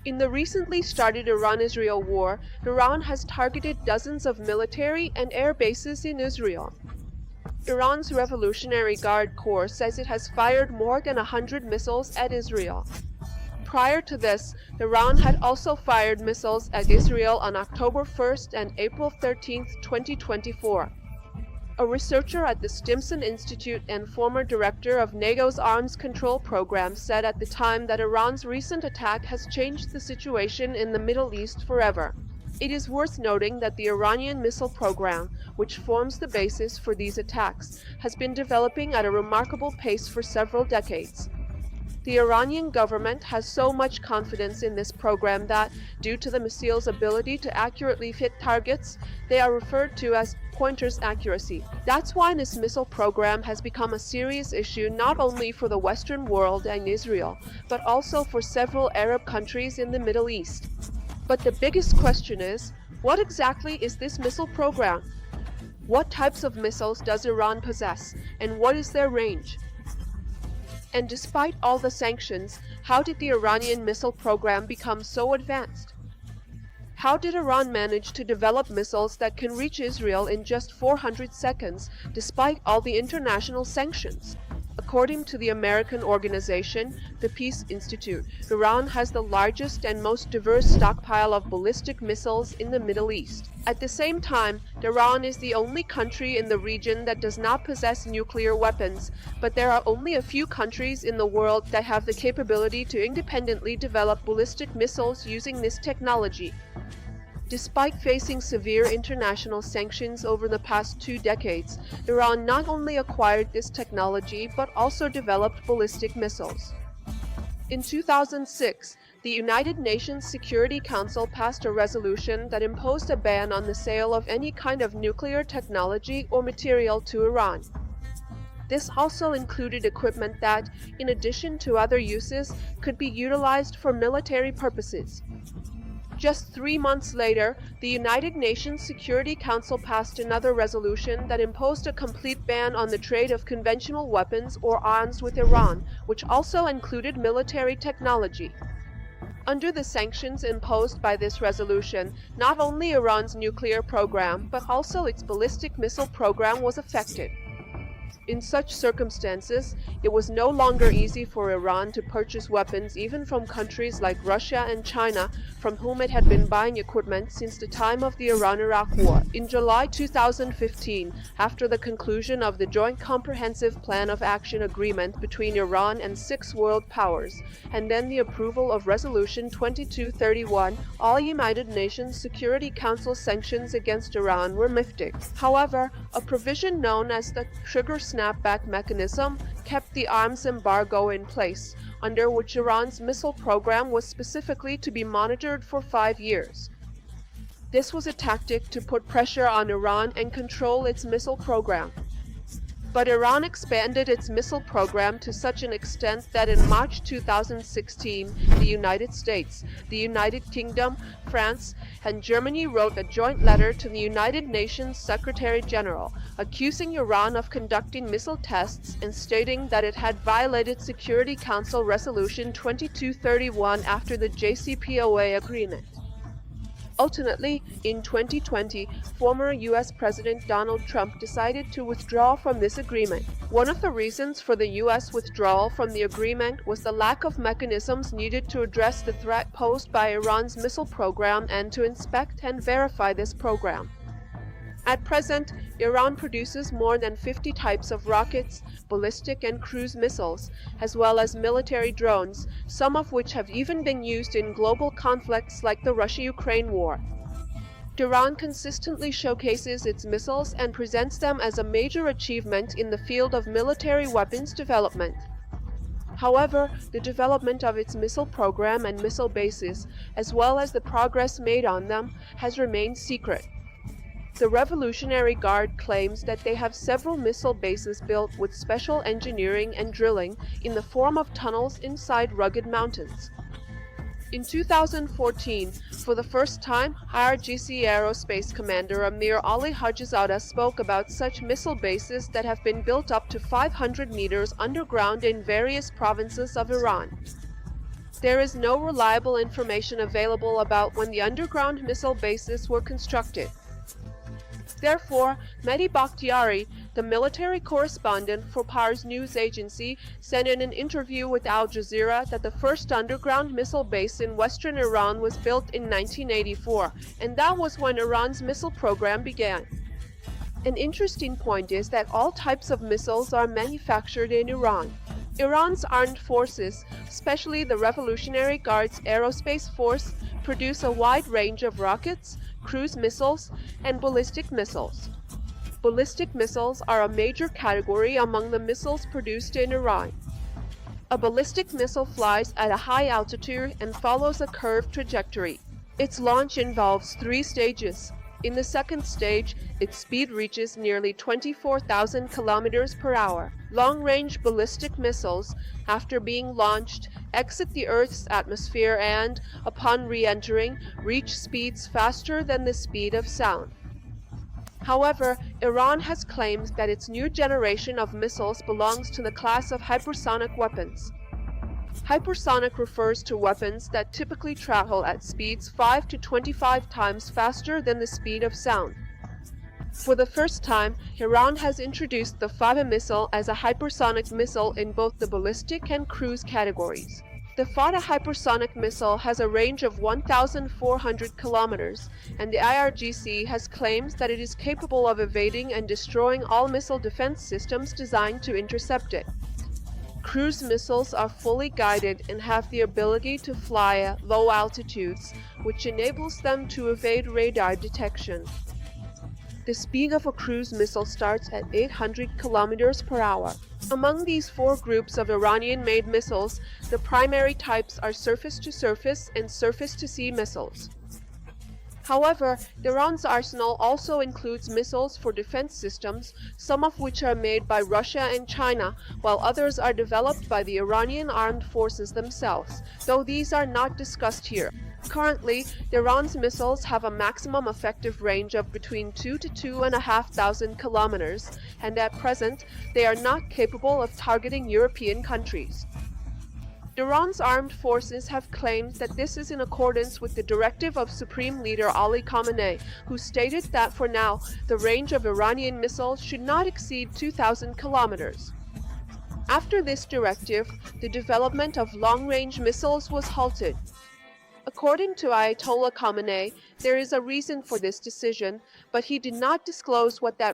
In the recently started Iran-Israel war, Iran has targeted dozens of military and air bases in Israel. Iran's Revolutionary Guard Corps says it has fired more than 100 missiles at Israel. Prior to this, Iran had also fired missiles at Israel on October 1st and April 13, 2024. A researcher at the Stimson Institute and former director of NATO's arms control program said at the time that Iran's recent attack has changed the situation in the Middle East forever. It is worth noting that the Iranian missile program, which forms the basis for these attacks, has been developing at a remarkable pace for several decades. The Iranian government has so much confidence in this program that, due to the missile's ability to accurately hit targets, they are referred to as pointers accuracy. That's why this missile program has become a serious issue not only for the Western world and Israel, but also for several Arab countries in the Middle East. But the biggest question is, what exactly is this missile program? What types of missiles does Iran possess, and what is their range? And despite all the sanctions, how did the Iranian missile program become so advanced? How did Iran manage to develop missiles that can reach Israel in just 400 seconds, despite all the international sanctions? According to the American organization, the Peace Institute, Iran has the largest and most diverse stockpile of ballistic missiles in the Middle East. At the same time, Iran is the only country in the region that does not possess nuclear weapons, but there are only a few countries in the world that have the capability to independently develop ballistic missiles using this technology. Despite facing severe international sanctions over the past 2 decades, Iran not only acquired this technology but also developed ballistic missiles. In 2006, the United Nations Security Council passed a resolution that imposed a ban on the sale of any kind of nuclear technology or material to Iran. This also included equipment that, in addition to other uses, could be utilized for military purposes. Just 3 months later, the United Nations Security Council passed another resolution that imposed a complete ban on the trade of conventional weapons or arms with Iran, which also included military technology. Under the sanctions imposed by this resolution, not only Iran's nuclear program, but also its ballistic missile program was affected. In such circumstances, it was no longer easy for Iran to purchase weapons even from countries like Russia and China, from whom it had been buying equipment since the time of the Iran-Iraq War. In July 2015, after the conclusion of the Joint Comprehensive Plan of Action Agreement between Iran and 6 world powers, and then the approval of Resolution 2231, all United Nations Security Council sanctions against Iran were lifted. However, a provision known as the trigger snapback mechanism kept the arms embargo in place, under which Iran's missile program was specifically to be monitored for 5 years. This was a tactic to put pressure on Iran and control its missile program. But Iran expanded its missile program to such an extent that in March 2016, the United States, the United Kingdom, France, and Germany wrote a joint letter to the United Nations Secretary General, accusing Iran of conducting missile tests and stating that it had violated Security Council Resolution 2231 after the JCPOA agreement. Ultimately, in 2020, former U.S. President Donald Trump decided to withdraw from this agreement. One of the reasons for the U.S. withdrawal from the agreement was the lack of mechanisms needed to address the threat posed by Iran's missile program and to inspect and verify this program. At present, Iran produces more than 50 types of rockets, ballistic and cruise missiles, as well as military drones, some of which have even been used in global conflicts like the Russia-Ukraine war. Iran consistently showcases its missiles and presents them as a major achievement in the field of military weapons development. However, the development of its missile program and missile bases, as well as the progress made on them, has remained secret. The Revolutionary Guard claims that they have several missile bases built with special engineering and drilling in the form of tunnels inside rugged mountains. In 2014, for the first time, IRGC Aerospace Commander Amir Ali Hajizadeh spoke about such missile bases that have been built up to 500 meters underground in various provinces of Iran. There is no reliable information available about when the underground missile bases were constructed. Therefore, Mehdi Bakhtiari, the military correspondent for Pars news agency, said in an interview with Al Jazeera that the first underground missile base in western Iran was built in 1984, and that was when Iran's missile program began. An interesting point is that all types of missiles are manufactured in Iran. Iran's armed forces, especially the Revolutionary Guard's aerospace force, produce a wide range of rockets, cruise missiles, and ballistic missiles. Ballistic missiles are a major category among the missiles produced in Iran. A ballistic missile flies at a high altitude and follows a curved trajectory. Its launch involves 3 stages. In the second stage, its speed reaches nearly 24,000 kilometers per hour. Long-range ballistic missiles, after being launched, exit the Earth's atmosphere and, upon re-entering, reach speeds faster than the speed of sound. However, Iran has claimed that its new generation of missiles belongs to the class of hypersonic weapons. Hypersonic refers to weapons that typically travel at speeds 5 to 25 times faster than the speed of sound. For the first time, Iran has introduced the Fata missile as a hypersonic missile in both the ballistic and cruise categories. The Fata hypersonic missile has a range of 1,400 kilometers, and the IRGC has claimed that it is capable of evading and destroying all missile defense systems designed to intercept it. Cruise missiles are fully guided and have the ability to fly at low altitudes, which enables them to evade radar detection. The speed of a cruise missile starts at 800 kilometers per hour. Among these 4 groups of Iranian-made missiles, the primary types are surface-to-surface and surface-to-sea missiles. However, Iran's arsenal also includes missiles for defense systems, some of which are made by Russia and China, while others are developed by the Iranian armed forces themselves, though these are not discussed here. Currently, Iran's missiles have a maximum effective range of between 2 to 2,500 kilometers, and at present, they are not capable of targeting European countries. Iran's armed forces have claimed that this is in accordance with the directive of Supreme Leader Ali Khamenei, who stated that for now, the range of Iranian missiles should not exceed 2,000 kilometers. After this directive, the development of long-range missiles was halted. According to Ayatollah Khamenei, there is a reason for this decision, but he did not disclose what that